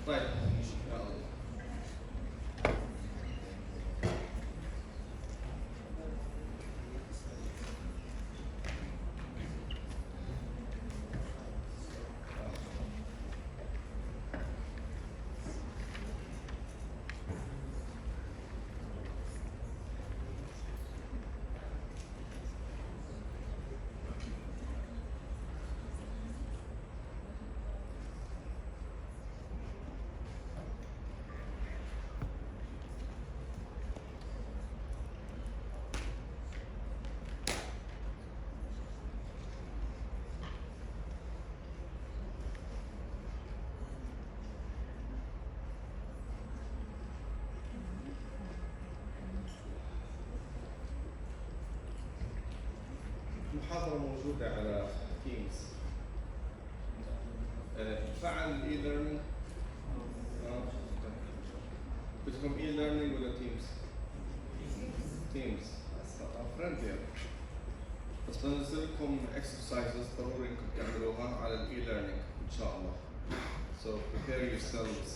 طيب المحاضرة موجودة على تيمز. فعل الاي ليرنينج. بدكم اي ليرنينج ولا تيمز؟ تيمز. فرندلي بس بنزل لكم اكسرسايزز ضروري انكم تعملوها على الاي ليرنينج ان شاء الله. So prepare yourselves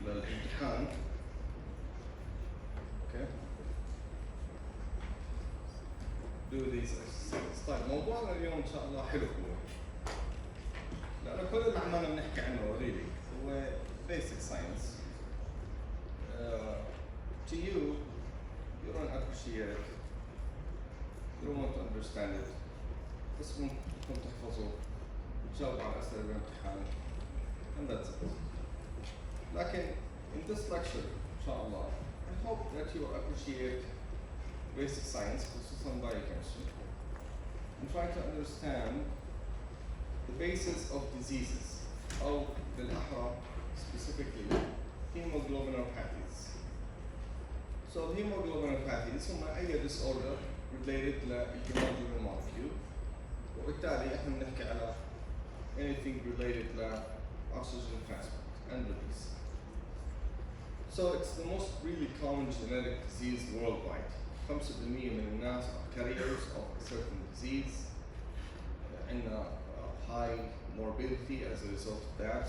للامتحان. Okay. Do these exercises. طيب موضوعنا اليوم ان شاء الله حلو هو. لأنه كل اللي عمالنا بنحكي عنه really هو basic science. To you, you don't appreciate it. You don't want to understand it. بس ممكن تحفظه وتجاوب على أسئلة الامتحان. And that's it. لكن in this lecture, إن شاء الله, I hope that you appreciate basic science, خصوصاً biochemistry, and try to understand the basis of diseases, أو بالأحرى specifically hemoglobinopathies. So hemoglobinopathies هم أي disorder related للhemoglobin molecule، وبالتالي احنا بنحكي على anything related oxygen transport and release. So it's the most really common genetic disease worldwide. 5% من الناس are carriers of a certain disease. عندنا high morbidity as a result of that.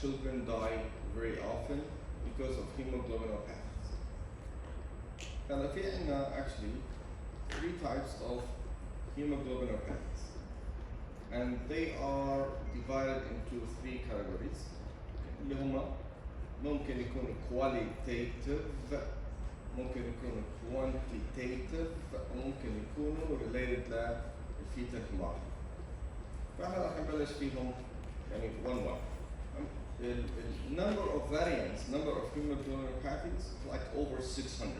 Children die very often because of hemoglobinopathies. هلا في عندنا actually 3 types of hemoglobinopathies, and they are divided into 3 categories اللي هما ممكن يكونوا qualitative، ممكن يكونوا quantitative، وممكن يكونوا related للفيتال hemoglobin. فاحنا راح نبلش فيهم يعني one. The number of variants, number of hemoglobinopathies is like over 600.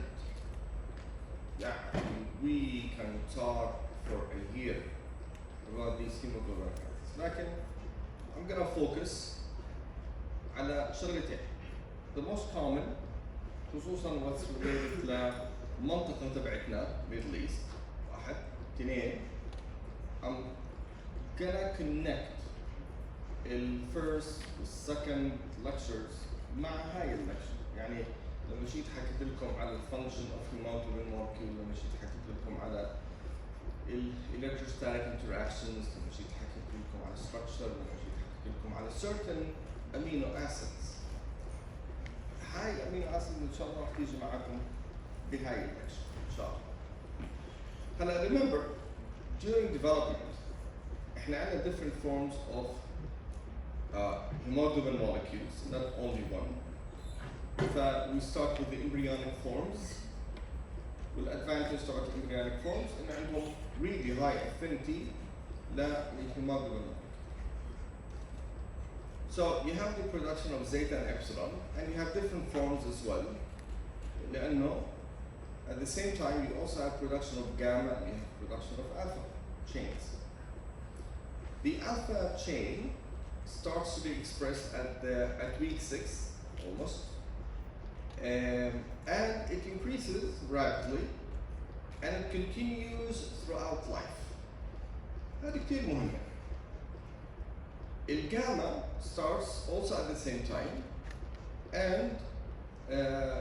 Yeah, we can talk for a year about these hemoglobinopathies. لكن I'm gonna focus على شغلتين. The most common خصوصا what's related للمنطقة تبعتنا Middle East. 1 2 I'm gonna connect the first والsecond lectures مع هاي الليكتشر. يعني لما جيت حكيت لكم على الفانكشن اوف hemoglobin molecule، لما جيت حكيت لكم على electrostatic interactions، لما جيت حكيت لكم على structure، لما جيت حكيت لكم على certain amino acids. هاي الامينو اسيد ان شاء الله راح تيجي معكم بهاي الليكتشر ان شاء الله. هلا remember during development احنا عندنا different forms of hemoglobin molecules, not only one. We start with the embryonic forms. والadvantage تبعت embryonic forms إن عندهم really high affinity للhemoglobin. So you have the production of zeta and epsilon, and you have different forms as well. لأنه at the same time you also have production of gamma and you have production of alpha chains. The alpha chain starts to be expressed at week 6 almost, and it increases rapidly, and it continues throughout life. هذه كتير مهمة. Gamma starts also at the same time, and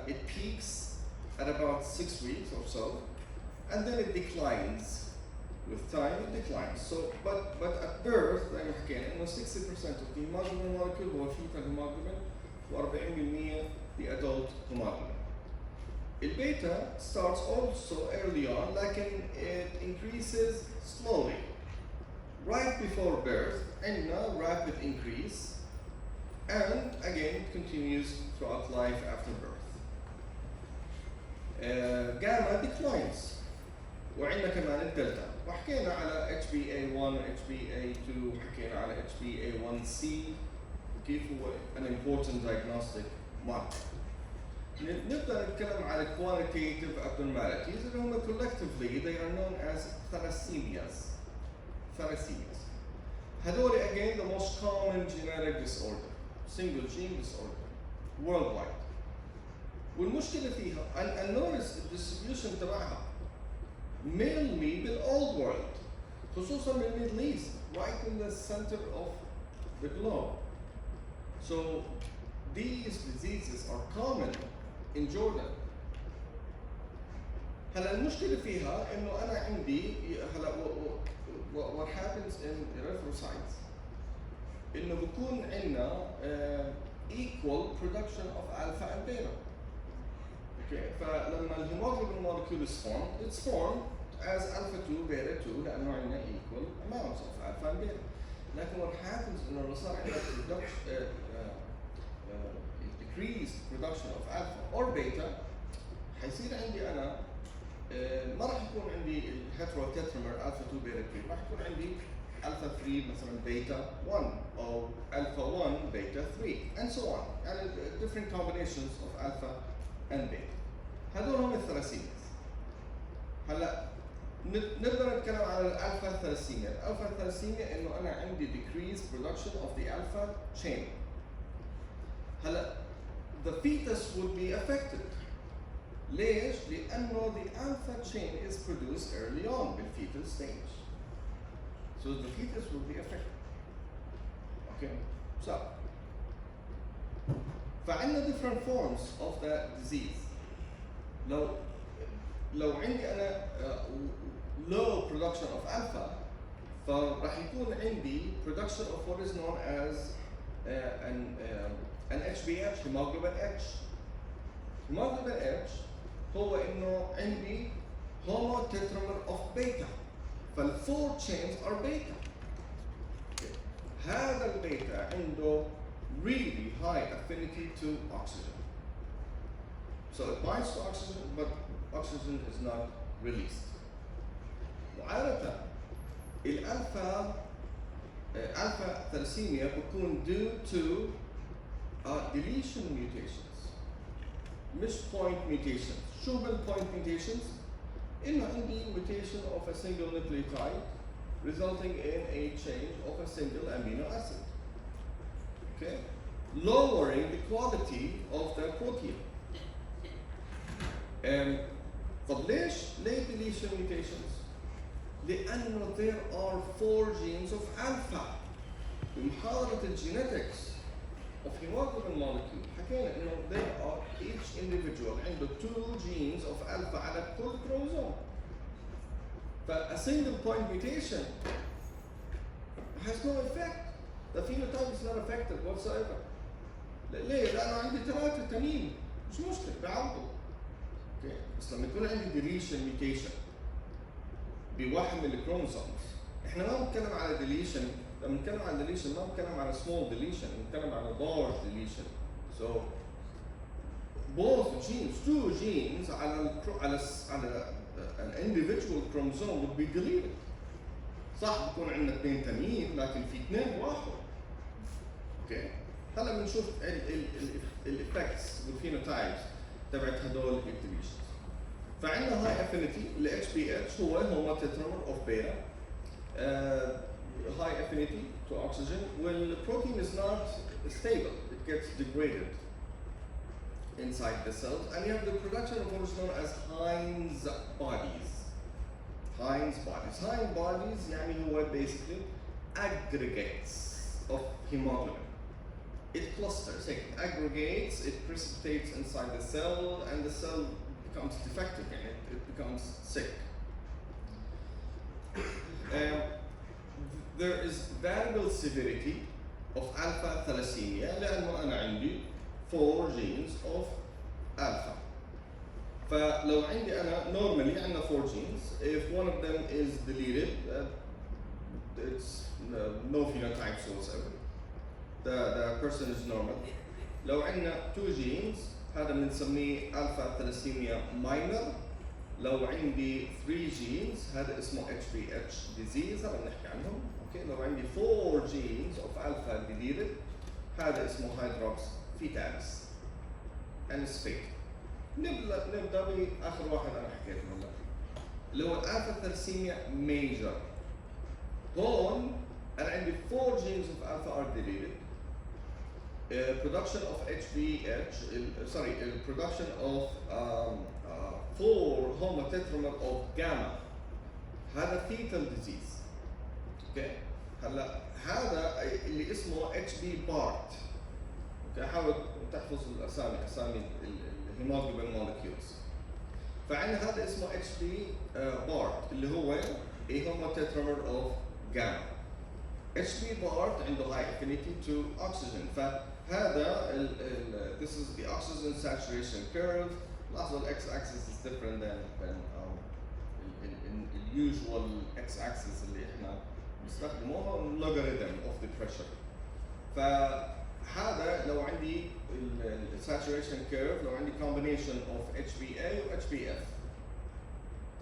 it peaks at about 6 weeks or so, and then it declines. With time, it declines. So, but at birth, زي ما حكينا إنه 60% of the hemoglobin molecule هو fetal hemoglobin و40% the adult hemoglobin. البيتا starts also early on لكن it increases slowly. Right before birth عندنا rapid increase and again it continues throughout life after birth. Gamma declines وعندنا كمان الدلتا وحكينا على HbA1 HbA2 وحكينا على HbA1c وكيف هو an important diagnostic marker. نبدأ نتكلم على qualitative abnormalities اللي هم collectively they are known as thalassemias. Thalassemias. هذول again the most common genetic disorder, single gene disorder worldwide. والمشكلة فيها and notice الdistribution تبعها mainly بالold world خصوصا بالميدل ايست right in the center of the globe. So these diseases are common in Jordan. هلا المشكلة فيها إنه أنا عندي هلا what happens in erythrocytes إنه بكون عندنا equal production of alpha and beta. Okay, فلما الهيموجلوبين molecule is formed, it's formed as alpha 2 beta 2 لأنه عندنا equal amounts of alpha and beta. لكن what happens إنه لو صار عندنا decreased production of alpha or beta حيصير عندي أنا ما راح يكون عندي الهيتروتترمر alpha 2 beta 3 راح يكون عندي alpha 3 مثلا beta 1 أو alpha 1 beta 3 and so on يعني different combinations of alpha and beta. هذول هم الثلاسيمياز. هلا نقدر نتكلم على الالفا ثلاسيميا. الالفا ثلاسيميا انه انا عندي decreased production of the alpha chain. هلا the fetus would be affected. ليش؟ لأنه the alpha chain is produced early on بالfetal stage. So the fetus will be affected. Okay. So فعندنا different forms of the disease. لو عندي أنا low production of alpha فراح يكون عندي production of what is known as an HbH, hemoglobin H. Hemoglobin H هو إنه عندي homotetramer of beta. فال4 chains are beta. هذا البيتا عنده really high affinity to oxygen. So it binds to oxygen, but oxygen is not released. وعادة الألفا alpha thalassemia بتكون due to deletion mutations, مش point mutations. شو بالpoint mutations؟ إنه عندي mutation of a single nucleotide resulting in a change of a single amino acid. Okay, lowering the quality of the protein. طب ليه deletion mutations؟ لأنه there are 4 genes of alpha. بمحاضرة الجينetics of hemoglobin molecule حكينا إنه there are each individual عنده 2 genes of alpha على كل chromosome. A single point mutation has no effect. The phenotype is not affected whatsoever. ليه؟ لأنه عندي 3 تانيين مش مشكلة بعوضه. Okay. بس لما يكون عندي deletion mutation بواحد من الكروموسومز احنا ما بنتكلم على deletion. لما نتكلم على deletion ما بنتكلم على small deletion بنتكلم على large deletion. So both genes, 2 genes على an individual chromosome would be deleted. صح بيكون عندنا 2 تانيين لكن في 2 واحد. اوكي هلا بنشوف الافكتس والفينوتايبس تبعت هدول الديليشنز. فعندنا هاي افينيتي ل HbH هو homotetramer of beta. High affinity to oxygen. Well, the protein is not stable. It gets degraded inside the cells, and you have the production of what is known as Heinz bodies. Heinz bodies. Heinz bodies يعني هو basically aggregates of hemoglobin. It clusters, it aggregates, it precipitates inside the cell, and the cell becomes defective and it becomes sick. There is variable severity of alpha thalassemia لأنه أنا عندي 4 genes of alpha. فلو عندي أنا normally عندنا 4 genes, if one of them is deleted, it's no phenotypes whatsoever. The person is normal. لو عندنا 2 genes هذا بنسميه alpha thalassemia minor. لو عندي 3 genes هذا اسمه HBH disease هذا بنحكي عنهم. اوكي لو عندي 4 genes of alpha deleted هذا اسمه hydrops fetalis and it's fatal. نبدا باخر واحد انا حكيت عنه اللي هو الالفا ثلاسيميا ميجر. هون انا عندي 4 genes of alpha are deleted. Production of HBH, production of 4 homotetramer of gamma. هذا fetal disease. اوكي هلا هذا اللي اسمه HB part. اوكي حاول تحفظ اسامي الهيموجلوبين molecules. فعندنا هذا اسمه HB part اللي هو a homotetramer of gamma. HB part عنده high affinity to oxygen. فهذا this is the oxygen saturation curve. لاحظوا ال x-axis is different than usual x-axis اللي احنا بنستخدموها logarithm of the pressure. فهذا لو عندي saturation curve لو عندي combination of HBA و HBF.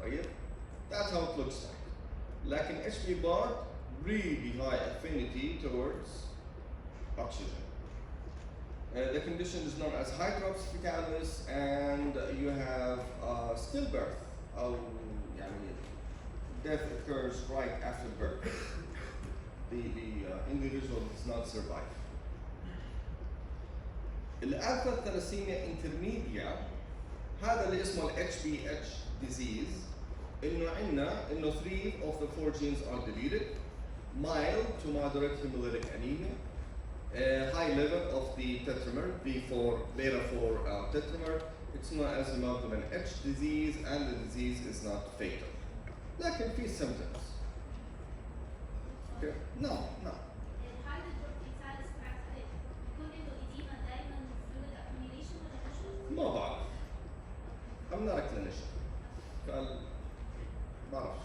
طيب that's how it looks like. لكن HB bar really high affinity towards oxygen. The condition is known as hydrops fetalis, and you have stillbirth. Death occurs right after birth. The individual does not survive. الألفا ثلاسيميا intermedia هذا اللي اسمه HBH disease. إنه عندنا إنه 3 of the 4 genes are deleted. Mild to moderate hemolytic anemia. High level of the tetramer, beta-4 tetramer. It's known as hemoglobin H disease, and the disease is not fatal. لكن في symptoms. Okay? No. ما بعرف. I'm not a clinician. بعرفش.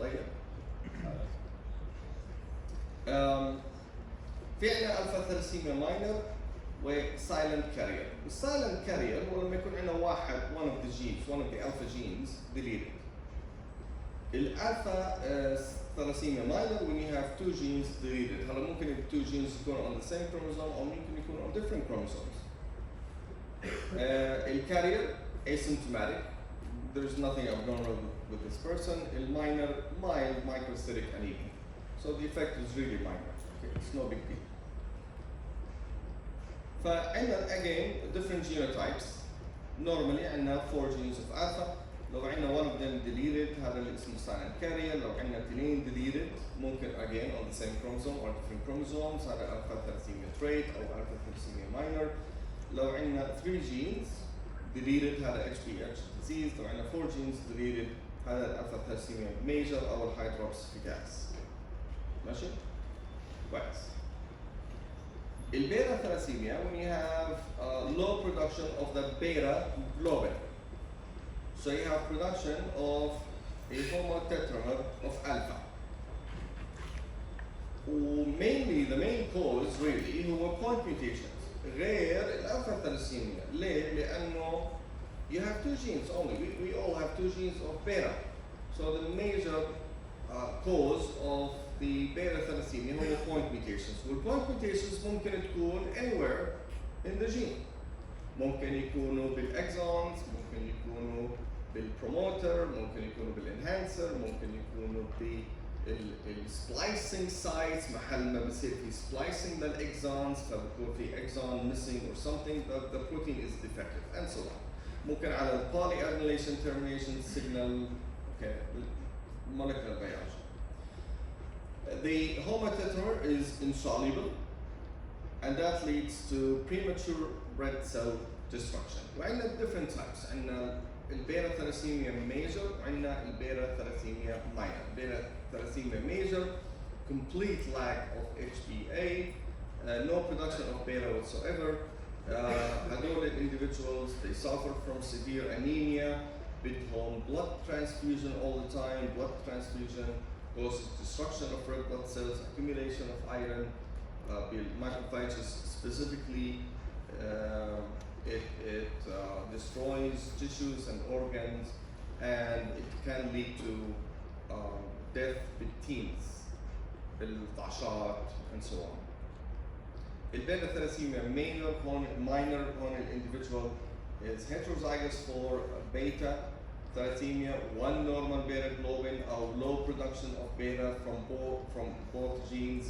طيب. في عندنا الفا ثلاسيميا ماينر وسايلنت كارير. السايلنت كارير هو لما يكون عندنا one of the genes, one of the alpha genes deleted. الالفا ثلاسيميا ماينر when you have 2 genes deleted. هلا ممكن ال 2 genes يكونوا on the same chromosome أو ممكن يكونوا on different chromosomes. الكارير asymptomatic. There's nothing abnormal with this person. Minor, mild microcytic anemia. So the effect is really minor. Okay, it's no big deal. فعندنا again different genotypes. Normally عندنا 4 genes of alpha. لو عندنا one of them deleted هذا اللي اسمه silent carrier. لو عندنا 2 deleted ممكن again on the same chromosome or different chromosomes هذا alpha thalassemia trait أو alpha thalassemia minor. لو عندنا 3 genes deleted هذا HBH disease. لو عندنا 4 genes deleted هذا الالفا ثلاسيميا major أو الهيدروبس فيتاس. ماشي؟ كويس. البيتا ثلاسيميا when you have low production of the beta globin. So you have production of a homotetramer of alpha. Mainly the main cause really هو point mutations. غير الالفا ثلاسيميا. ليه؟ لأنه you have 2 genes only. We all have 2 genes of beta. So the major cause of the beta thalassemia هو point mutations. والpoint mutations ممكن تكون anywhere in the gene. ممكن يكونوا بالexons, ممكن يكونوا بالpromoter, ممكن يكونوا بالenhancer, ممكن يكونوا بالsplicing sites محل ما بصير في splicing للexons فبكون في exon missing or something, the protein is defective and so on. ممكن على polyadenylation termination signal, okay, molecular biology. The homotetramer is insoluble, and that leads to premature red cell destruction. وعندنا different types. عندنا البيتا ثلاسيميا major وعندنا البيتا ثلاسيميا minor. البيتا ثلاسيميا major complete lack of HbA, no production of beta whatsoever. هدول individuals, they suffer from severe anemia, بدهم blood transfusion all the time. Blood transfusion causes destruction of red blood cells, accumulation of iron, macrophages specifically. It destroys tissues and organs, and it can lead to death بالteens, بالطعشات, and so on. البيتا ثلاسيميا minor هون individual is heterozygous for beta thalassemia, one normal beta globin or low production of beta from both genes.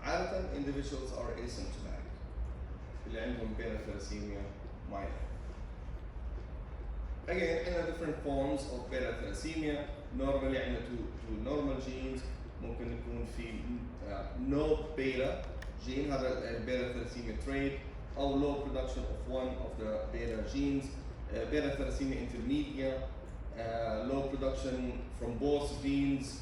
عادة individuals are asymptomatic اللي عندهم beta thalassemia minor. Again, عندنا different forms of beta thalassemia. Normally عندنا two normal genes. ممكن يكون في no beta gene, هذا beta thalassemia trait, أو low production of one of the beta genes. Beta thalassemia intermedia, low production from both genes,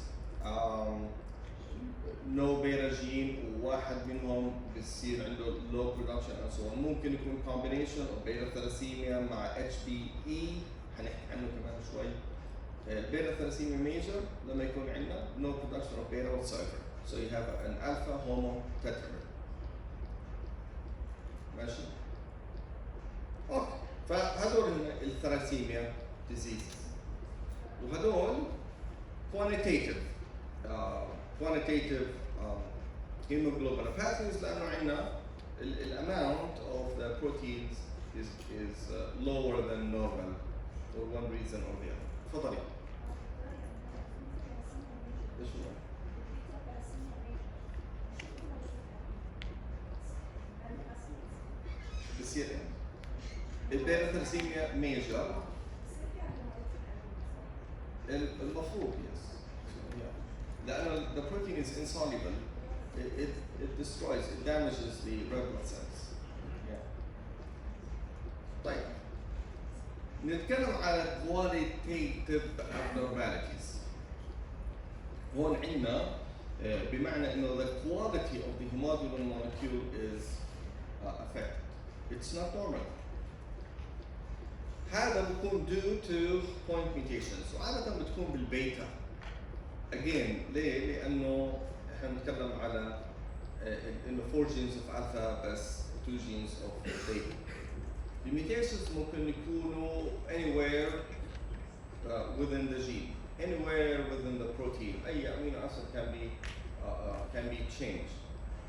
no beta gene وواحد منهم بيصير عنده low production and so on. ممكن يكون combination of beta thalassemia مع HbE، هنحكي عنه كمان شوي. Beta thalassemia major لما يكون عندنا no production of beta whatsoever. So you have an alpha homotetramer. ماشي؟ اوكي، فهذول الثلاسيميا diseases. وهذول quantitative hemoglobinopathies لأنه عندنا amount of the proteins is lower than normal for one reason or the other. تفضلي. ايش هو؟ بصير البيتا ثلاسيميا ميجر المفروض yes. لأن the protein is insoluble, it destroys, it damages the red blood cells. Yeah. طيب نتكلم على qualitative abnormalities. هون عندنا بمعنى إنه the quality of the hemoglobin molecule is affected. It's not normal. هذا بيكون due to point mutations وعادة بتكون بالبيتا. Again ليه؟ لأنه احنا بنتكلم على إنه 4 genes of alpha بس 2 genes of beta. The mutations ممكن يكونوا anywhere within the gene, anywhere within the protein. أي amino acid can be changed.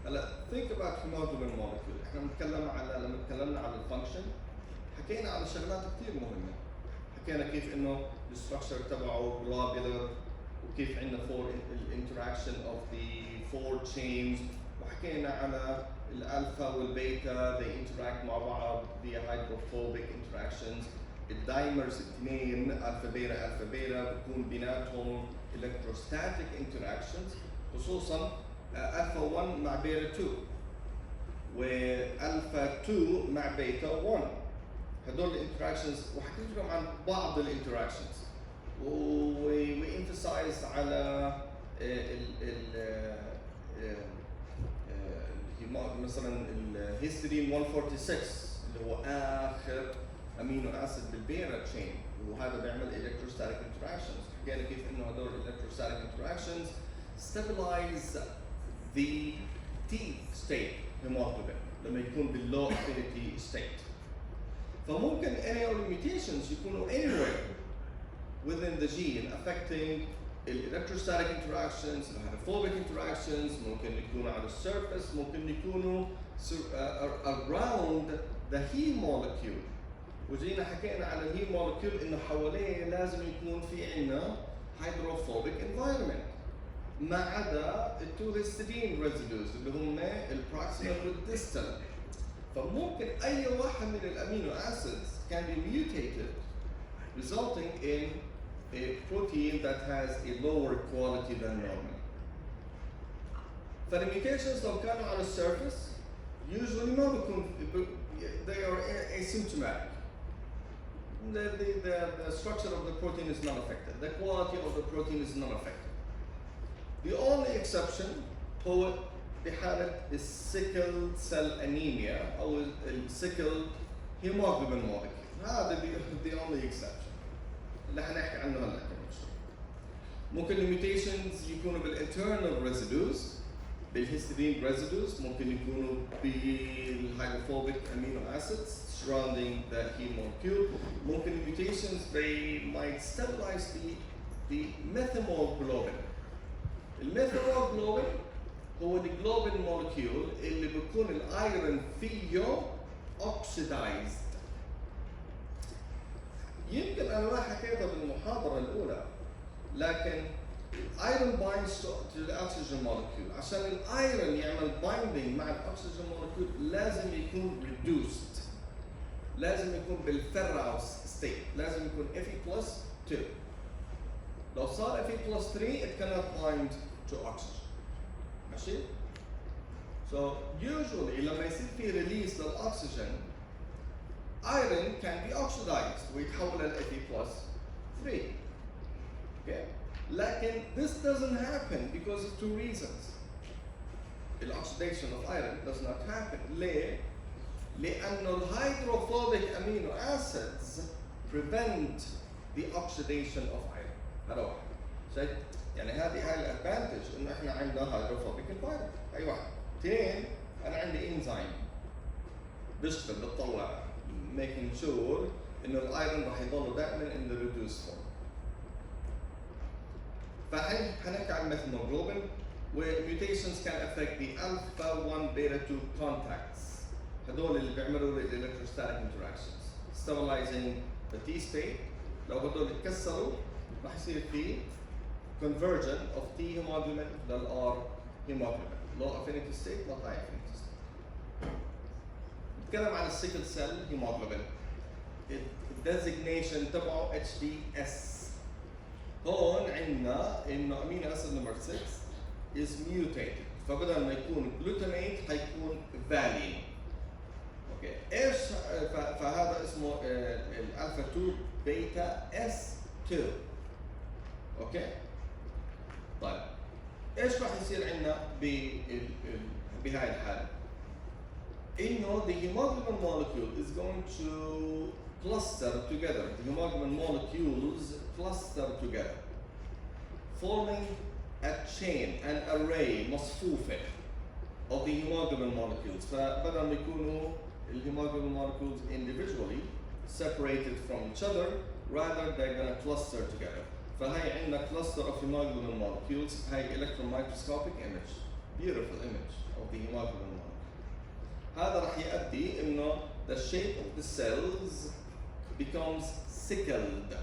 هلا think about hemoglobin molecule. احنا بنتكلم على لما تكلمنا على الفانكشن حكينا على شغلات كثير مهمة. حكينا كيف إنه الستراكشر تبعه globular وكيف عندنا interaction of the 4 chains، وحكينا على الالفا والبيتا they interact مع بعض via hydrophobic interactions. الدايمرز الاثنين الفا بيتا بكون بيناتهم electrostatic interactions، خصوصا الفا 1 مع بيتا 2 والفا 2 مع بيتا 1. هدول الانتراكشنز وحكيت لكم عن بعض الانتراكشنز وemphasize على مثلا الهيستidine 146 اللي هو اخر امينو اسيد بالبيرا تشين، وهذا بيعمل electrostatic interactions. حكينا كيف انه هدول electrostatic interactions stabilize the T state hemoglobin لما يكون بالlow affinity state. فممكن any of the mutations يكونوا anywhere within the gene affecting electrostatic interactions, hydrophobic interactions. ممكن يكونوا على الsurface، ممكن يكونوا around the heme molecule. وجينا حكينا على الهيم molecule انه حواليه لازم يكون في عندنا hydrophobic environment، ما عدا التو هيستidine residues اللي هم البروكسيمال والديستال. فممكن اي واحد من الامينو acids can be mutated resulting in a protein that has a lower quality than normal. فالميوتيشنز لو كانوا على السيرفيس usually ما بيكون they are asymptomatic. The structure of the protein is not affected. The quality of the protein is not affected. The exception هو بحالة السيكل سيل انيميا او السيكل هيموجلوبين molecule. هذا the only exception اللي حنحكي عنه هلا كمان شوي. ممكن الميوتيشنز يكونوا بالانترنال ريزيدوز، بالهيستidine ريزيدوز، ممكن يكونوا بالهيدروفوبيك امينو اسيدز surrounding the heme molecule. ممكن الميوتيشنز they might stabilize the methemoglobinemia. الميثيموجلوبين هو الجلوبين مولكيول اللي بيكون الايرون فيه oxidized. يمكن انا ما حكيتها بالمحاضره الاولى، لكن الايرون بايندز to the oxygen molecule. عشان الايرون يعمل بايندينج مع الاكسجين مولكيول لازم يكون reduced، لازم يكون بالفيراوس ستيت، لازم يكون Fe+2. لو صار Fe+3 it cannot bind to oxygen. ماشي؟ So usually لما يصير في ريليس للاكسجين iron can be oxidized ويتحول ل Fe+3. Okay? لكن this doesn't happen because of two reasons. The oxidation of iron does not happen. ليه؟ لأنه الهيدروفوبيك amino acids prevent the oxidation of iron. هذا واحد. شايف؟ يعني هاي الادفانتج انه احنا عندنا هيدروفوبيك environment. هي واحد. اثنين انا عندي انزيم بيشتغل بتطلع making sure انه الايرون راح يضل دائما in the reduced form. فالحين حنحكي عن الميثيموجلوبين وميوتيشنز can affect the alpha-1 beta-2 contacts. هدول اللي بيعملوا electrostatic interactions stabilizing the T state. لو هدول اتكسروا راح يصير في conversion of T hemoglobin لل R hemoglobin. low affinity state not high affinity state. نتكلم عن السيكل سيل هيموجلوبين. الديزيجنيشن تبعه HDS. هون عندنا انه امينو اسيد نمبر 6 is mutated، فبدل ما يكون glutamate حيكون valine. اوكي ايش؟ فهذا اسمه الالفا 2 بيتا اس 2. اوكي طيب ايش راح يصير عندنا بهاي الحاله؟ انه the hemoglobin molecule is going to cluster together. The hemoglobin molecules cluster together, forming a chain, an array مصفوفة of the hemoglobin molecules. فبدل ما يكونوا الهيموجلوبين molecules individually separated from each other, rather they're going to cluster together. فهي عندنا cluster of hemoglobin molecules. هي electron microscopic image, beautiful image of the hemoglobin molecule. هذا راح يؤدي انه the shape of the cells becomes sickled.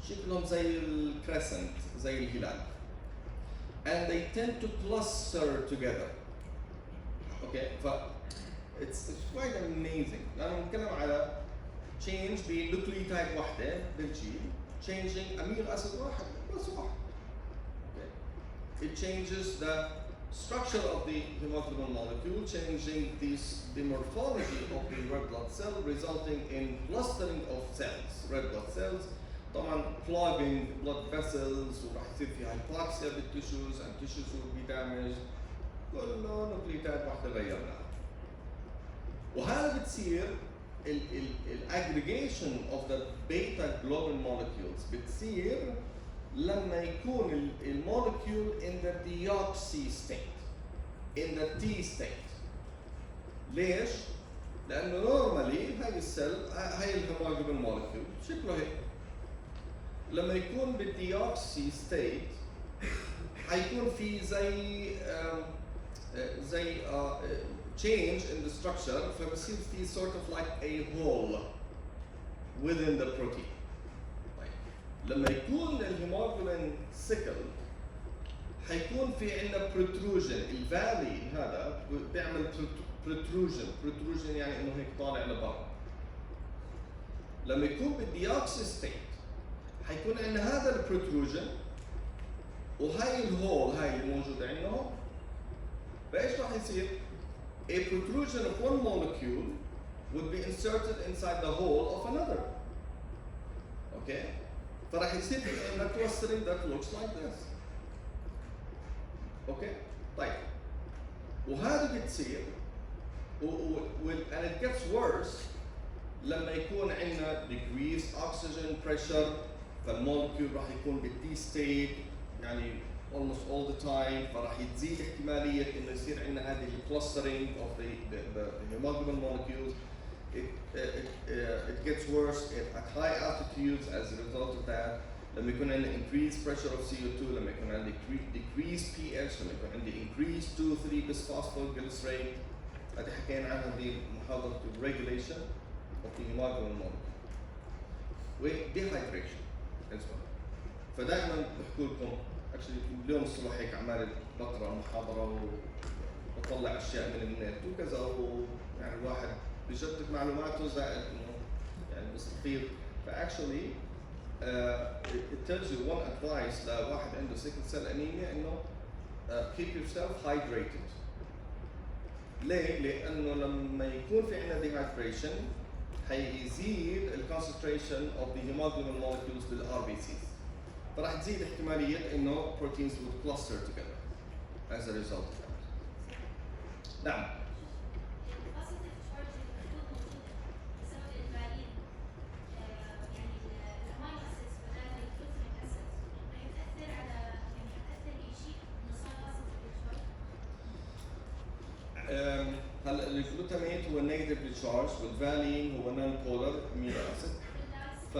شكلهم زي الكريسنت، زي الهلال. And they tend to cluster together. Okay, it's quite amazing. لأنه بنتكلم على change بنوكليوتايد واحدة بالجين changing amino acid واحد بس واحد. Okay. It changes the structure of the hemoglobin molecule, changing the morphology of the red blood cell, resulting in clustering of cells, red blood cells. طبعا clogging blood vessels وراح يصير في hypoxia بالتشوز and tissues will be damaged. كله نوكليوتايد واحدة غيرناها. وهذا بتصير aggregation of the beta globin molecules بتصير لما يكون المولكيول in the deoxy state, in the T state. ليش؟ لأنه normally هاي السيل هاي الهيموجلوبين مولكيول شكله هيك. لما يكون بالديوكسي ستيت حيكون في زي change in the structure، فبصير في sort of like a hole within the protein. لما يكون الهيموجلوبين سيكل حيكون في عندنا protrusion. الفالي هذا بيعمل protrusion يعني انه هيك طالع لبرا. لما يكون بالديوكسي ستيت حيكون عندنا هذا البروتروجن وهي الهول هاي اللي موجوده عندهم. فايش راح يصير؟ A protrusion of one molecule would be inserted inside the hole of another. Okay? فراح يصير في عندنا clustering that looks like this. اوكي؟ طيب وهذا بتصير and it gets worse لما يكون عندنا decreased oxygen pressure فالمولكيول راح يكون بالدي ستيت يعني almost all the time فراح تزيد احتماليه انه يصير عندنا هذه clustering of the hemoglobin molecules. It gets worse at high altitudes as a result of that. لما يكون عندنا increased pressure of CO2 لما يكون عندنا decreased pH لما يكون عندي increased 2,3 bisphosphoglycerate. هذه حكينا عنها بمحاضرة regulation of the hemoglobin molecule و dehydration as well. فدائما بحكوا لكم actually اليوم الصبح هيك عمال بقرا محاضرة وبطلع اشياء من النت وكذا ويعني الواحد بيجدد معلوماته زائد انه يعني بيستفيد. فاكشولي it tells you one advice لواحد عنده sickle cell anemia انه keep yourself hydrated. ليه؟ لأنه لما يكون في عندنا dehydration حيزيد ال concentration of the hemoglobin molecules لل RBCs. فراح تزيد احتمالية إنه proteins would cluster together as a result of that. نعم. هلا الجلوتاميت هو نيجاتيفلي تشارج والفالين هو نون بولر امينو اسيد. ف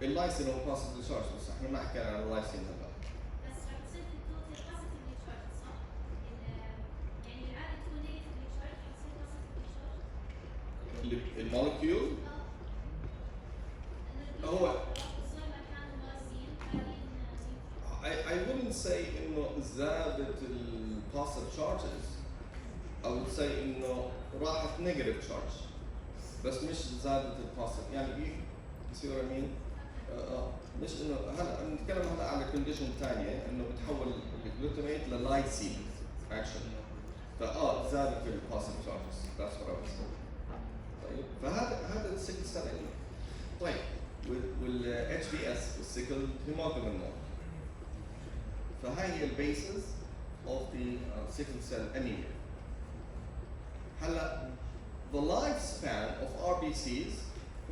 اللايسين هو بوزيتيفلي تشارج بس احنا ما حكينا عن اللايسين هلا. بس رح تصير التوتال بوزيتيفلي تشارج صح؟ يعني العادة تكون نيجاتيفلي تشارج رح تصير بوزيتيفلي تشارج. المولكيول هو I wouldn't say إنه زادت ال positive charges. I would say إنه راحت negative charge. بس مش زادت ال positive. يعني you see what I mean؟ مش إنه هلا نتكلم هلا على condition ثانية إنه بتحول الجلوتاميت للايسين actually. زادت ال positive charges. That's what I was saying. طيب فهذا السيكل سيل أنيميا. طيب وال HBS السيكل هيموجلوبين فهاي هي البيسز of the sickle cell anemia. هلا the lifespan of RBCs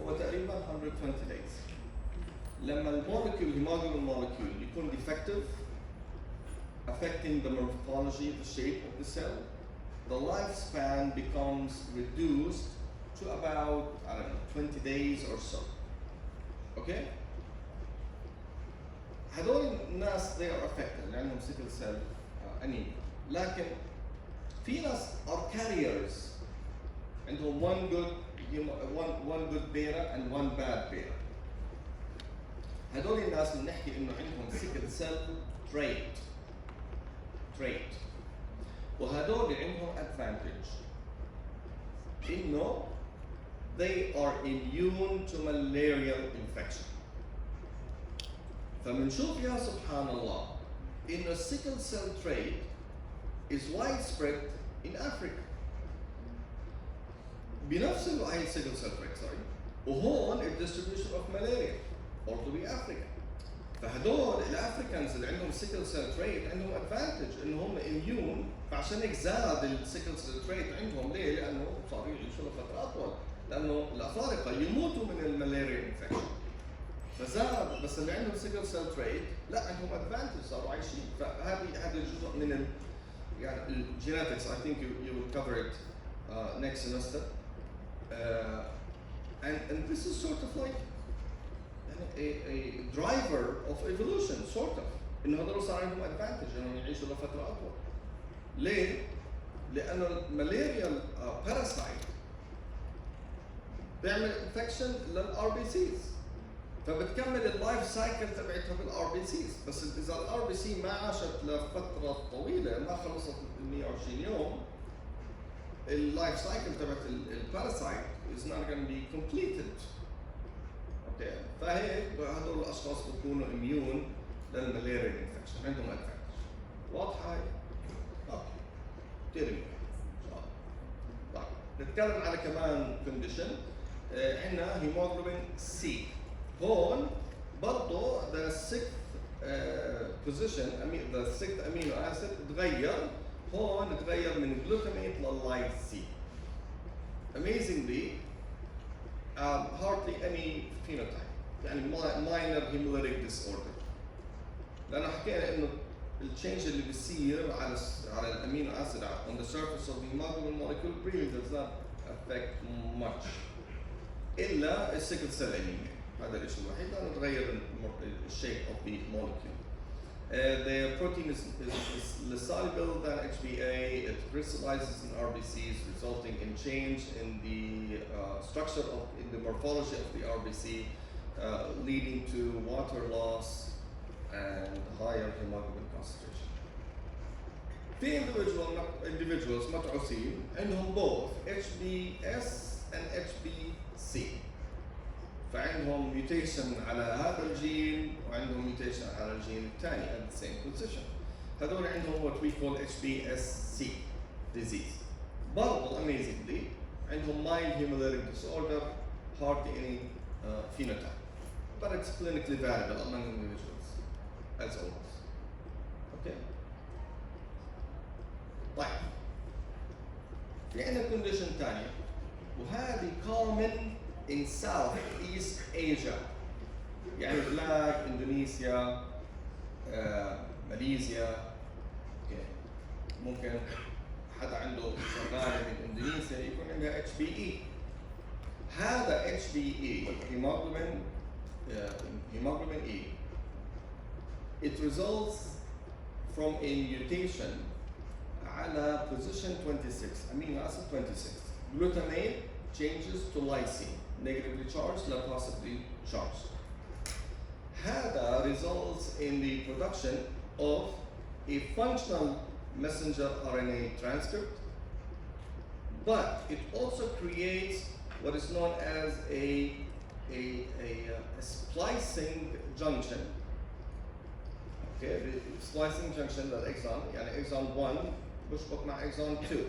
هو تقريبا 120 days. لما المولكيول hemoglobin molecule يكون defective affecting the morphology, the shape of the cell, the lifespan becomes reduced to about, I don't know, 20 days or so. Okay? هذول الناس they are affected اللي عندهم sickle cell anemia. لكن في ناس are carriers عندهم one good beta and one bad beta. هذول الناس بنحكي انه عندهم sickle cell trait. وهذول عندهم advantage انه they are immune to malarial infection. فمنشوف يا سبحان الله إنه sickle cell trait is widespread in Africa. بنفس الوقت sickle cell trait وهون distribution of malaria برضه بأفريقيا. فهدول الأفريكانز اللي عندهم sickle cell trait عندهم advantage إنه هم immune فعشان هيك زاد ال sickle cell trait عندهم ليه؟ لأنه صاروا يعيشوا لفترة أطول. لأنه الأفارقة يموتوا من الملاريا انفكشن. فزاد بس اللي عندهم سيكل سيل تريت لا عندهم ادفانتج صاروا عايشين. فهذا جزء من يعني الجينetics. I think you will cover it next semester. And this is sort of like a driver of evolution sort of. إنه هذول صار عندهم advantage إنهم يعيشوا لفترة أطول. ليه؟ لأنه المالاريا باراسايت بيعمل انفكشن للار بي سيز فبتكمل اللايف سايكل تبعتها بالار بي سيز. بس اذا الار بي سي ما عاشت لفتره طويله ما خلصت 120 يوم اللايف سايكل تبعت الباراسايت is not going to be completed. اوكي فهيك هدول الاشخاص بيكونوا اميون للمالاريا انفكشن عندهم ادفانتج. واضحه هاي؟ اوكي كثير منيح ان شاء الله. طيب نتكلم على كمان كونديشن عندنا هيموجلوبين سي. هون برضه the sixth position the sixth amino acid تغير هون تغير من glutamate للايسين. Amazingly hardly any phenotype يعني minor hemolytic disorder. لأنه حكينا إنه التشينج اللي بيصير على الامينو acid on the surface of the hemoglobin molecule really does not affect much إلا السيكل سيل انيميا. هذا الشيء الوحيد لأنه تغير الشيب of the molecule. The protein is less soluble than HbA. It crystallizes in RBCs, resulting in change in the structure in the morphology of the RBC, leading to water loss and higher hemoglobin concentration. في individuals متعوسين عندهم both HbS and HbC. فعندهم mutation على هذا الجين وعندهم mutation على الجين الثاني at the same position. هذول عندهم what we call HbSC disease. برضو amazingly عندهم mild hemolytic disorder, hardly any phenotype, but it's clinically variable among individuals as always. Okay. طيب. في عندنا condition ثانية وهذه common in Southeast Asia يعني بلاد اندونيسيا ماليزيا ممكن حدا عنده شغاله من اندونيسيا يكون عندها HbE. هذا HbE hemoglobin E it results from a mutation على position 26 amino acid 26 glutamate changes to lysine negatively charged لا positively charged. هذا results in the production of a functional messenger RNA transcript, but it also creates what is known as a splicing junction. Okay, the splicing junction للإكسون يعني exon 1 بشبك مع exon 2.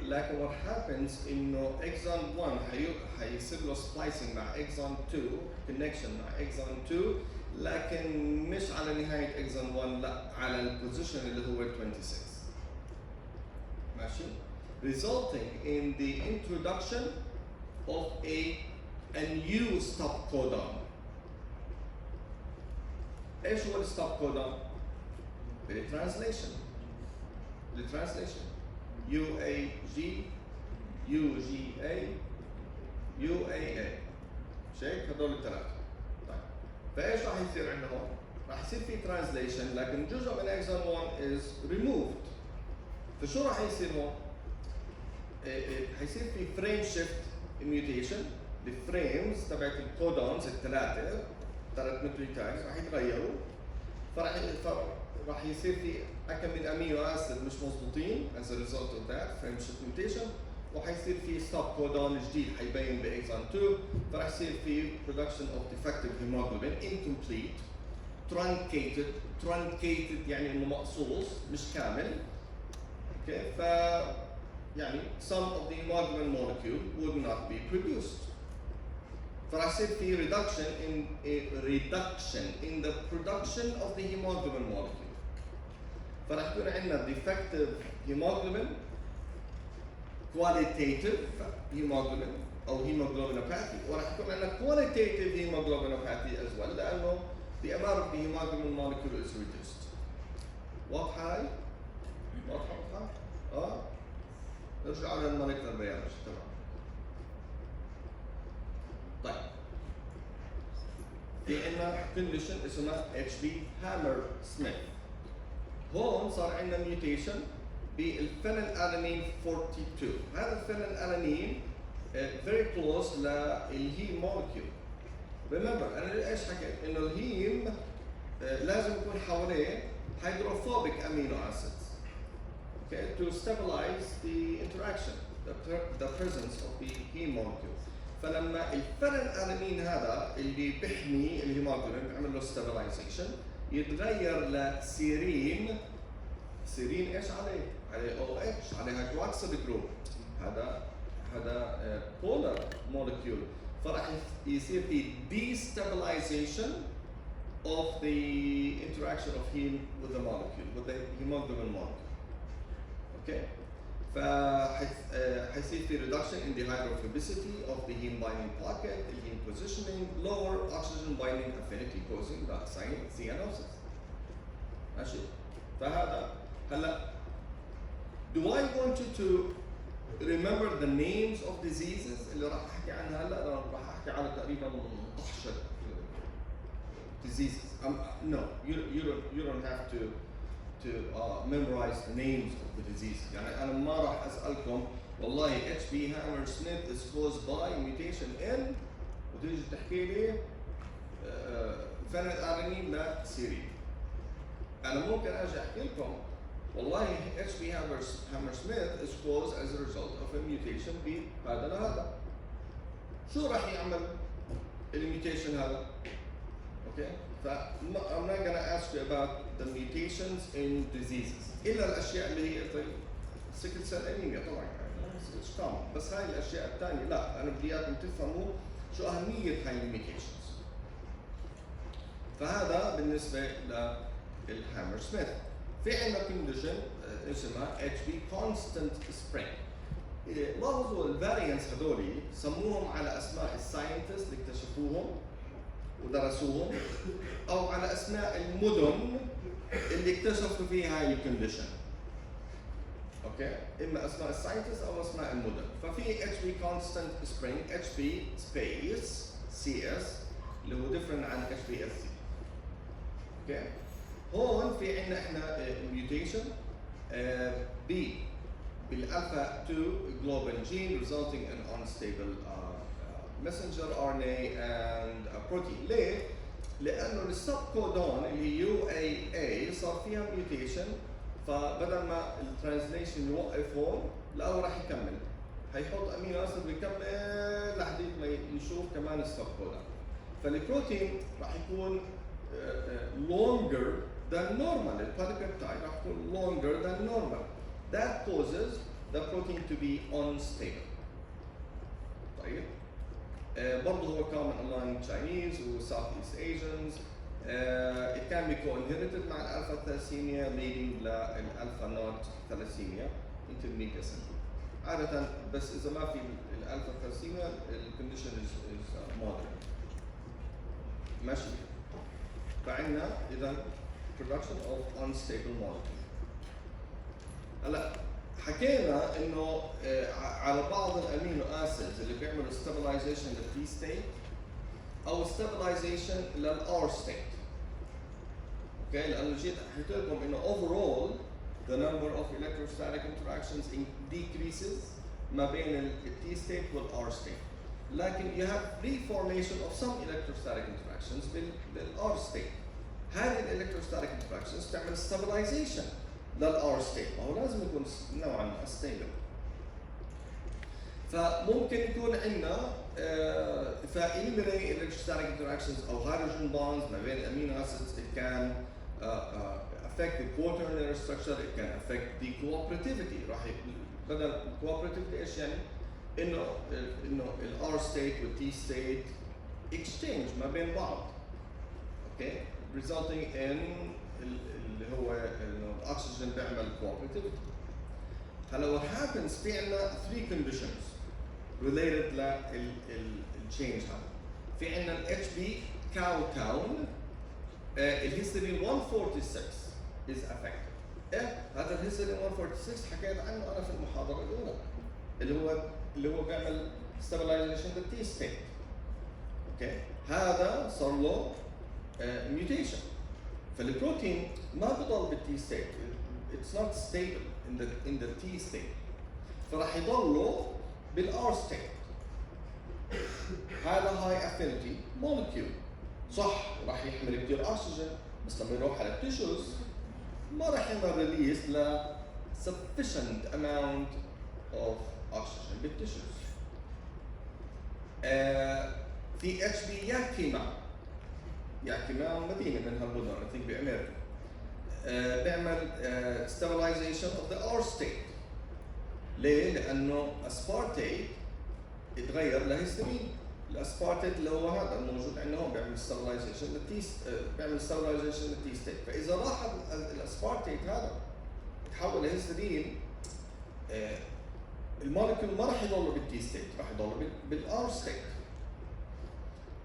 لكن what happens إنه exon 1 حيصير له splicing مع exon 2 connection مع exon 2 لكن مش على نهاية exon 1 لا على البوزيشن اللي هو 26. ماشي؟ Resulting in the introduction of a new stop codon. ايش هو الستوب كودون؟ بالترانسليشن. بالترانسليشن UAG UGA UAA. شايف هذول الثلاثة. طيب فايش راح يصير عندنا هون؟ راح يصير في ترانسليشن لكن جزء من exon 1 is removed. فشو راح يصير هون؟ حيصير في فريم شيفت mutation. الفريمز تبعت الكودونز الثلاثة ثلاث نيوكليوتايدز راح يتغيروا فراح يصير في أكم من أمينو أسيد مش مضبوطين as a result of that frame shift mutation وحيصير في ستوب كودون جديد حيبين بإكسون 2 فراح يصير في production of defective hemoglobin incomplete truncated يعني إنه مقصوص مش كامل. okay ف يعني some of the hemoglobin molecule would not be produced. فراح يصير في reduction in the production of the hemoglobin molecule. فراح يكون عندنا defective hemoglobin, qualitative hemoglobin أو hemoglobinopathy وراح يكون عندنا qualitative hemoglobinopathy as well لأنه the amount of the hemoglobin molecule is reduced. واضحة هاي؟ واضحة؟ نرجع للموليكولر بيولوجي تمام. طيب في عندنا condition اسمها HB Hammer Smith. هون صار عندنا mutation بالفينيلالانين 42. هذا الفينيلالانين very close للهيم molecule. Remember أنا إيش حكيت؟ إنه الهيم لازم يكون حواليه hydrophobic amino acids. Okay, to stabilize the interaction, the presence of the heme molecule. فلما الفينيلالانين هذا اللي بيحمي الهيموجلوبين بيعمل له stabilization يتغير لسيرين. سيرين ايش عليه؟ عليه OH عليه hydroxyl group. هذا polar molecule. فراح يصير في destabilization of the interaction of heme with the molecule, with the hemoglobin molecule. Okay? فحيصير في reduction in the hydrophobicity of the heme binding pocket, the heme positioning, lower oxygen binding affinity causing the cyanosis. ماشي؟ فهذا هلا do I want you to remember the names of diseases اللي راح احكي عنها هلا؟ راح احكي على تقريبا 11 diseases. No, you don't have to memorize the names of the diseases. يعني أنا ما راح أسألكم والله HB Hammersmith is caused by mutation in وتيجي تحكي لي phenylalanine لا سيرين. أنا ممكن أجي أحكي لكم والله HB Hammersmith is caused as a result of a mutation بهذا لهذا. شو راح يعمل الميوتيشن هذا؟ Okay, I'm not going to ask you about the mutations in diseases. إلا الأشياء اللي هي طيب sickle cell anemia طبعا it's common. بس هاي الأشياء الثانية لا، أنا بدي إياكم تفهموا شو أهمية هاي الميوتيشنز. فهذا بالنسبة للهامر سميث. في عندنا كونديشن اسمها HB constant spring. لاحظوا الفاريانس هذولي سموهم على أسماء الساينتست اللي اكتشفوهم ودرسوهم او على اسماء المدن اللي اكتشفوا فيها هاي الكونديشن. اوكي؟ اما اسماء الساينتست او اسماء المدن. ففي HB constant spring HB space CS اللي هو different عن HBSC. اوكي؟ هون في عندنا احنا mutation بالالفا 2 globin gene resulting in unstable messenger RNA and a protein. ليه؟ لأنه السب كودون اللي UAA صار فيها mutation، فبدل ما الترانسليشن يوقف هون لا هو راح يكمل. هيحط امينو اسيد ويكمل لحد ما يشوف كمان السب كودون. فالبروتين راح يكون longer than normal. البوليبيبتايد راح يكون longer than normal. That causes the protein to be unstable. طيب. برضه هو common among Chinese و Southeast Asians. It can be co-inherited مع الألفا-ثالاسيميا leading للألفا-نوت ثالاسيميا intermediate syndrome. عادة بس إذا ما في الألفا-ثالاسيميا الكونديشن is moderate. ماشي. فعندنا إذا production of unstable molecule. هلا حكينا انه على بعض الامينو اسيدز اللي بيعملوا stabilization للتي ستيت او stabilization للار ستيت. اوكي؟ لانه جيت حكيت لكم انه overall the number of electrostatic interactions decreases ما بين التي ستيت والار ستيت. لكن you have reformation of some electrostatic interactions بالار ستيت. هذه الالكتروستاتيك interactions تعمل stabilization للار ستيت، ما هو لازم يكون نوعا ما ستيبل. فممكن يكون عندنا فإليمينيت electrostatic interactions او hydrogen bonds ما بين الامينو acids. It can affect the quaternary structure, it can affect the cooperativity. راح بدل cooperativity ايش يعني؟ انه الار ستيت والتي ستيت exchange ما بين بعض. اوكي؟ resulting in اللي هو انه الاكسجين بيعمل cooperativity. هلا what happens في عندنا 3 conditions related للchange هذا. في عندنا ال HB cow town الهيستورين 146 is affected. هذا الهيستورين 146 حكيت عنه انا في المحاضرة الأولى اللي هو بيعمل stabilization للتي ستيت. اوكي؟ هذا صار له mutation. فالبروتين ما بضل بالتي ستيت. It's not stable in the T state. فراح يضلوا بالR state. هذا high affinity molecule. صح راح يحمل كثير اكسجين بس لما يروح على التيشوز ما راح يعمل ريليس ل sufficient amount of oxygen بالتيشوز. في HB ياكيما مدينة من هالمدن I think بأمريكا. بيعمل stabilization of the R state. ليه؟ لأنه aspartate اتغير لهيستامين. الاسبارتيت اللي هو هذا الموجود عندنا هون بيعمل ستابلايزيشن بيعمل ستابلايزيشن للتي ستيت. فاذا راح الاسبارتيت هذا تحول لهيستidine المولكيول ما راح يضل بالتي ستيت، راح يضل بالار ستيت.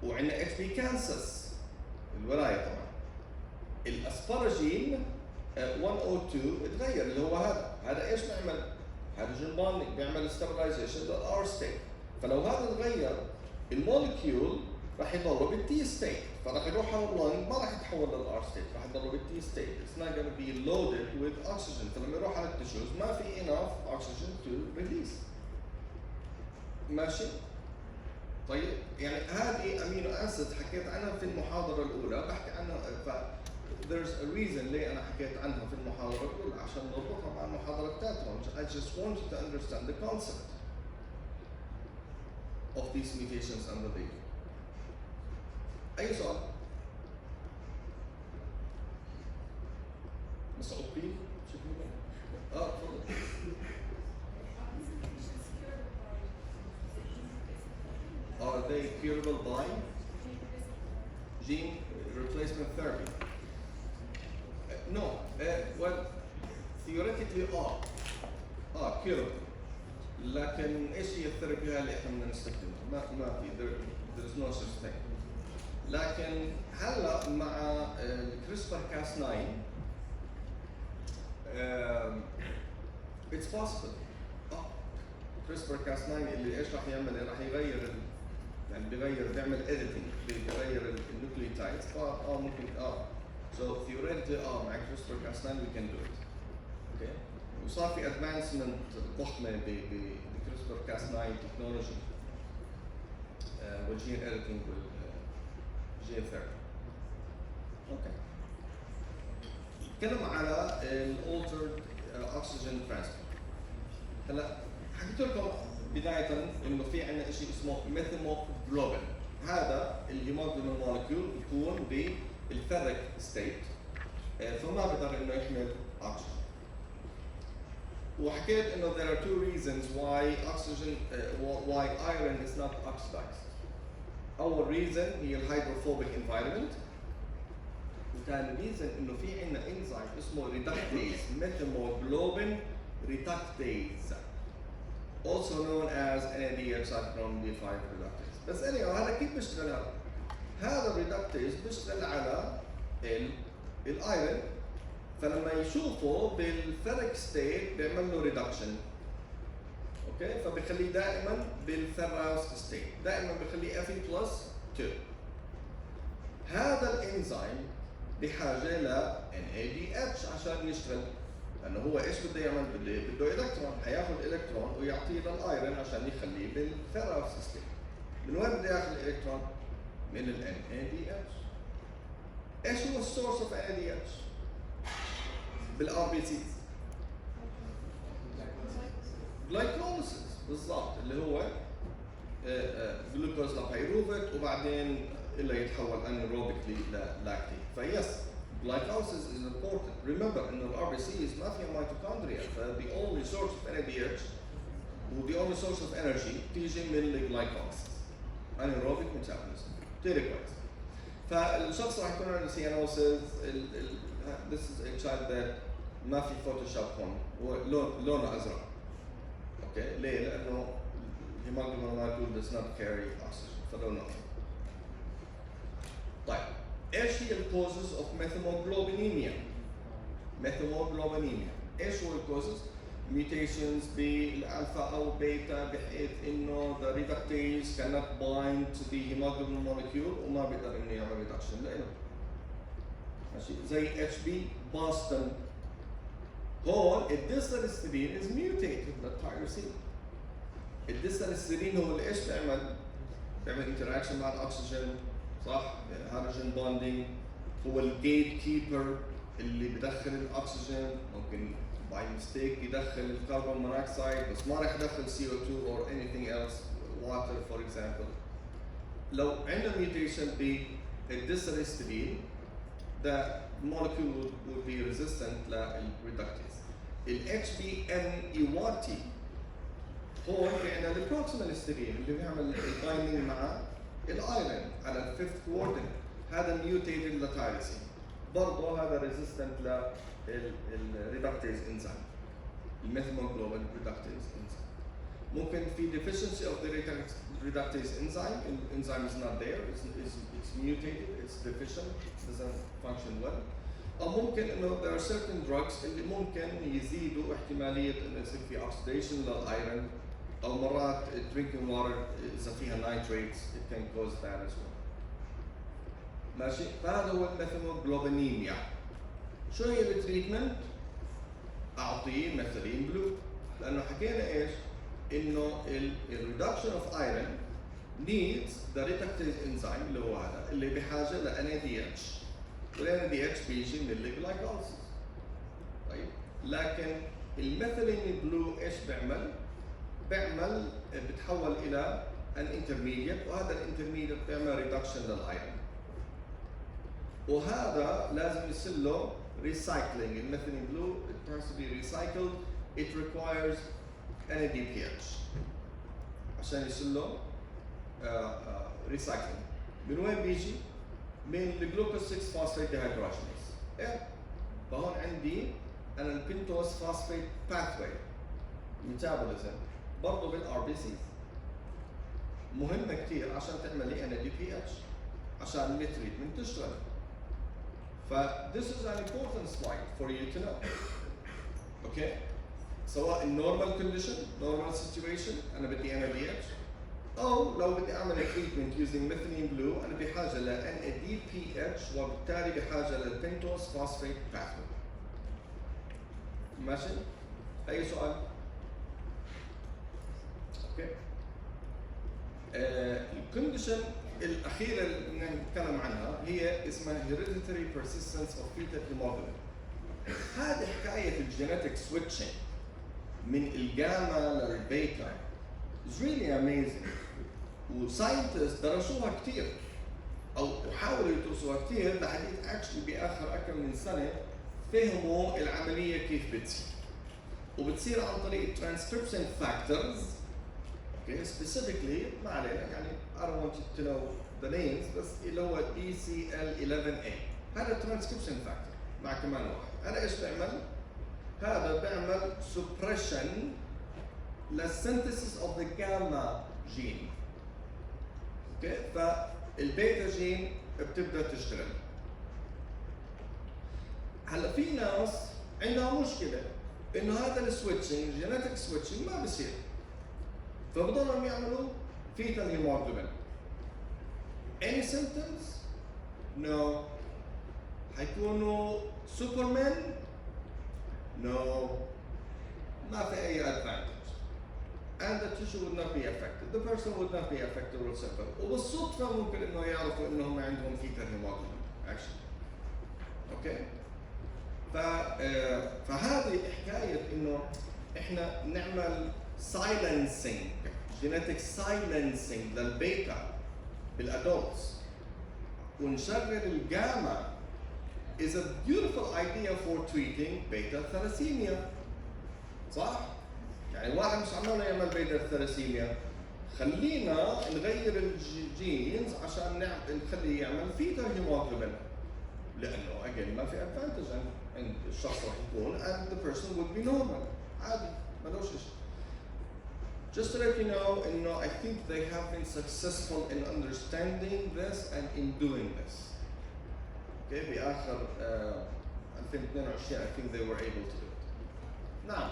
وعندنا اتش بي كانسس الولايه طبعا. الاسباراجين 102 تغير اللي هو هذا ايش بيعمل؟ هيدروجين بوندينج، بيعمل ستابلايزيشن للار ستيت. فلو هذا تغير المولكيول راح يضل بالتي ستيت، فراح يروح على اللنج ما راح يتحول للار ستيت، راح يضل بالتي ستيت. It's not going to be loaded with oxygen. فلما يروح على التشوز ما في enough oxygen to release. ماشي؟ طيب يعني هذه امينو اسيد حكيت عنها في المحاضره الاولى، بحكي عنها there's a reason ليه انا حكيت عنها في المحاضره الاولى عشان نربطها مع المحاضره الثالثه. I just want you to understand the concept of these mutations and the data. أي سؤال؟ مسعود بيه؟ تفضل. Are they curable by gene replacement therapy? No. Well, theoretically curable. لكن ايش هي الثيرابي هاي اللي احنا بدنا نستخدمها؟ ما في there is no such thing. لكن هلا مع الكريسبر كاس 9 it's possible. كريسبر كاس 9 اللي ايش راح يعمل؟ راح يغير يعني بيعمل editing، بيغير النيوكليوتايدز. ممكن so theoretically مع كريسبر كاس 9 we can do it. اوكي. وصار في advancement ضخمه بكريسبر كاس 9 تكنولوجي والجين editing والجين ثيرابي. اوكي. نتكلم على الالترد اوكسجين ترانسفير. هلا حكيت لكم بدايه انه في عندنا شيء اسمه ميثيموجلوبين. هذا الهيموجلوبين مولكيول بيكون بالفيريك ستيت، فما بقدر انه يحمل اوكسجين. وحكيت انه there are two reasons why iron is not oxidized. اول reason هي الهيدروفوبيك environment، وثاني reason انه في عندنا انزيم اسمه ريدكتيز، ميثيموجلوبين ريدكتيز also known as NADH cytochrome D5 reductase. بس هذا كيف بيشتغل؟ هذا الريدكتيز بيشتغل على الايرون، فلما يشوفه بالفيريك ستيت بيعمل له ريدكشن. اوكي، فبيخليه دائما بالفيراوس ستيت، دائما بيخليه Fe+2. هذا الانزيم بحاجه ل NADH عشان يشتغل، لانه هو ايش بده يعمل؟ بده الكترون، حياخذ الكترون ويعطيه للايرون عشان يخليه بالفيراوس ستيت. من وين بده ياخذ الالكترون؟ من ال NADH. ايش هو السورس اوف NADH؟ بالار بي سيز جلايكوليسيس بالضبط، اللي هو جلوكوز لبيروفيت وبعدين الا يتحول انيروبيكلي للاكتيك. فيس glycolysis is important. Remember ان الار بي سيز ما فيها ميتوكوندريا، ف the only source of NADH و the only source of energy تيجي من الجلايكوليسيس انيروبيك ميتابوليزم. كثير كويس. فالشخص راح يكون عنده سيانوسيس. This is a child that ما في فوتوشوب هون، لونه ازرق. اوكي، ليه؟ لانه الهيموجلوبين molecule does not carry oxygen، فلونه ازرق. طيب ايش هي الكوزز اوف ميثيموجلوبينيميا؟ ميثيموجلوبينيميا ايش هو الكوزز؟ mutations بالالفا او بيتا بحيث انه the reductase cannot bind to the hemoglobin molecule وما بيقدر انه يعمل reduction لإله. ماشي، زي اتش بي بوسطن. هون الديسلسترين is mutated للتايروسين. الديسلسترين هو اللي ايش بيعمل؟ بيعمل انتراكشن مع الاكسجين، صح؟ هيدروجين بوندينج، هو الجيت كيبر اللي بدخل الاكسجين، ممكن باي ميستيك يدخل الكربون مونوكسيد بس ما راح يدخل CO2 or anything else, water for example. لو عندنا mutation بالديسلسترين the molecule will be resistant للreductase. ال HBNE1T هون في عندنا البروكسيمال ستيرين اللي بيعمل البايندينج مع الايرون على الفيفث كوردينت هذا ميوتيتد لتايروسين، برضه هذا ريزيستنت للريدكتيز انزيم، الميثيموجلوبين ريدكتيز انزيم. ممكن في deficiency of the reductase enzyme, enzyme is not there, it's mutated, it's deficient, doesn't function well. أو ممكن إنه there are certain drugs اللي ممكن يزيدوا احتمالية إنه يصير في oxidation للأيرون، أو مرات drinking water إذا فيها nitrates it can cause that as well. ماشي؟ فهذا هو الميثيموجلوبينيميا. شو هي التريتمنت؟ أعطيه ميثيلين بلو، لأنه حكينا إيش؟ إنه الريدكشن اوف ايرون needs the reductase enzyme اللي هو هذا اللي بحاجه ل NADH، وال NADH بيجي من الجلايكوليسيس. طيب لكن الميثيلين بلو ايش بيعمل؟ بتحول الى ان انترميديت، وهذا الانترميديت بيعمل ريدكشن للايرون، وهذا لازم يصير له ريسايكلينج. الميثيلين بلو it has to be recycled, it requires NADPH عشان يصير له ريسايكلينج. من وين بيجي؟ من الجلوكوز 6 فوسفيت ديهيدروجينيز. إيه؟ فهون عندي أنا البنتوز فوسفيت باثوي ميتابوليزم برضه بالار بي سي مهمة كثير عشان تعملي NADPH عشان التريتمنت تشتغل. ف this is an important slide for you to know. Okay? سواء النورمال كونديشن، نورمال سيتويشن انا بدي NADH، او لو بدي اعمل تريتمنت يوزنج ميثيلين بلو انا بحاجه ل NADPH وبالتالي بحاجه للبنتوز فوسفيت باثوي. ماشي؟ اي سؤال؟ اوكي. الكونديشن الاخيره اللي بدنا نتكلم عنها هي اسمها hereditary persistence of fetal hemoglobin. هذه حكايه الجينيتك سويتشنج من الجاما للبيتا is really amazing، وساينتست درسوها كثير او حاولوا يدرسوها كثير لحديث actually باخر اكثر من سنه فهموا العمليه كيف بتصير، وبتصير عن طريق transcription factors. okay specifically ما علينا يعني I don't want you to know the names، بس اللي هو ECL11A هذا transcription factor مع كمان واحد. هذا ايش بيعمل؟ هذا بيعمل suppression للسynthesis of the gamma gene. اوكي فالبيتا جين بتبدا تشتغل. هلا في ناس عندها مشكله انه هذا السويتشنج جينيتك سويتشنج ما بصير، فبضلهم يعملوا fetal hemoglobin. Any symptoms? No. حيكونوا سوبرمان؟ No. ما في أي advantage. And the tissue would not be affected. The person would not be affected whatsoever. وبالصدفة ممكن إنه يعرفوا إنهم عندهم fetal hemoglobin actually. Okay? فهذه حكاية إنه إحنا نعمل silencing genetic silencing للبيتا بالادولتس ونشغل الجاما is a beautiful idea for treating beta-thalassemia. صح؟ يعني واحد مش عماله يعمل beta-thalassemia، خلينا نغير الجينز عشان نخليه يعمل fetal hemoglobin، لانه again ما في advantage عند الشخص راح يكون and the person would be normal عادي مالوش شيء. Just to let you know, I think they have been successful in understanding this and in doing this. Okay, بآخر 2022 I think they were able to do it. نعم.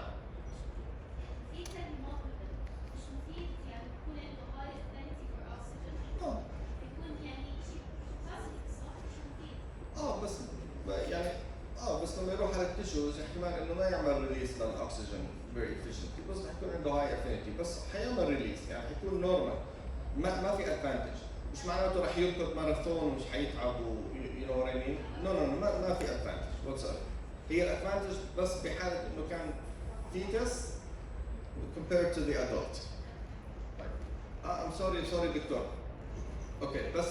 Fetal hemoglobin مش مفيد يعني يكون عنده high affinity for oxygen. يكون يعني شيء positive صح؟ مش مفيد. بس لما يروح على التشوز احتمال انه ما يعمل ريليس للاكسجين very efficiently، بس حيكون عنده هاي افينيتي، بس حيعمل ريليس يعني حيكون نورمال، ما في ادفانتج. مش معناته راح يركض ماراثون ومش حيتعب you know what I mean؟ no ما في ادفانتج whatsoever. هي الادفانتج بس بحاله انه كان فيتس compared to the adult. I'm sorry دكتور. اوكي بس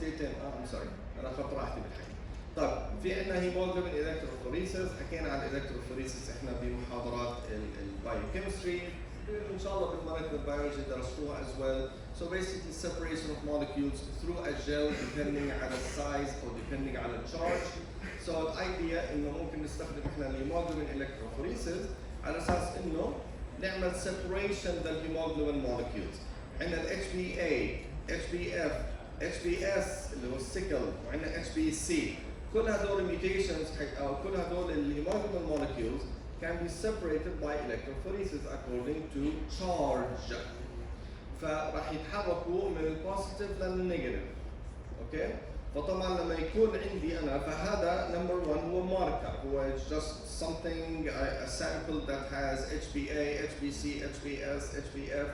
دقيقتين I'm sorry انا اخذت راحتي بالحكي. طيب في عندنا هيموجلوبين electrophoresis، حكينا عن electrophoresis احنا بمحاضرات البايوكيمستري، إن شاء الله بالmolecular biology درستوها as well. So basically separation of molecules through a gel depending على size or depending على charge. So the idea إنه ممكن نستخدم إحنا الهيموجلوبين electrophoresis على أساس إنه نعمل separation للهيموجلوبين molecules. عندنا ال HbA, HbF, HbS اللي هو السيكل، وعندنا HbC. كل هذول mutations أو كل هذول الهيموجلوبين molecules can be separated by electrophoresis according to charge. فراح يتحركوا من البوزيتيف للنيجاتيف. اوكي؟ فطبعا لما يكون عندي انا فهذا نمبر 1 هو ماركر، هو just something a sample that has HbA, HbC, HbS, HbF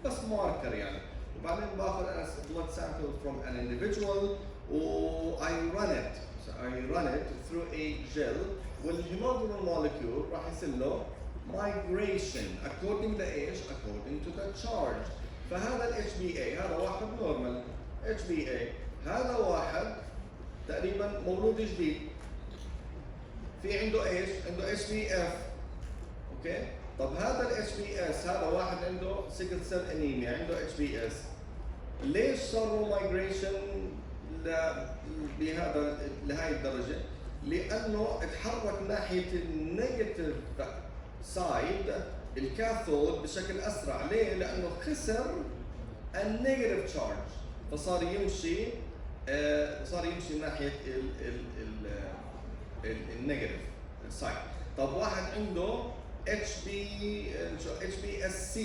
بس ماركر يعني. وبعدين باخذ انا blood sample from an individual و I run it through a gel والهيموجلوبين molecule راح يصير له migration according to ايش؟ according to the charge. فهذا ال HbA هذا واحد نورمال HbA، هذا واحد تقريبا مولود جديد في عنده ايش؟ عنده HbF. اوكي؟ طب هذا ال HbS هذا واحد عنده سيكل سيل انيميا عنده HbS. ليش صار مايجريشن لهي الدرجة؟ لأنه اتحرك ناحية النيجاتيف سايد الكاثود بشكل أسرع. ليه؟ لأنه خسر النيجاتيف تشارج فصار يمشي ناحية النيجاتيف سايد. طب واحد عنده HbSC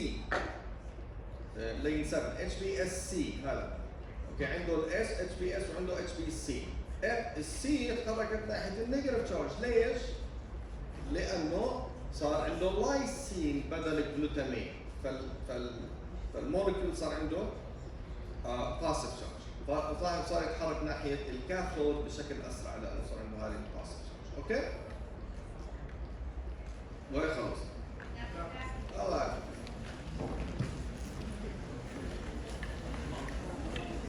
لين 7 HbSC هذا اوكي عنده الاس HbS وعنده HbC. السي تحركت ناحيه النيجاتيف تشارج. ليش؟ لانه صار عنده لايسين بدل الجلوتامين فالمولكيول صار عنده باسيف تشارج فصار يتحرك ناحيه الكاثود بشكل اسرع لانه صار عنده هذه الباسيف تشارج. اوكي؟ وهي خلص.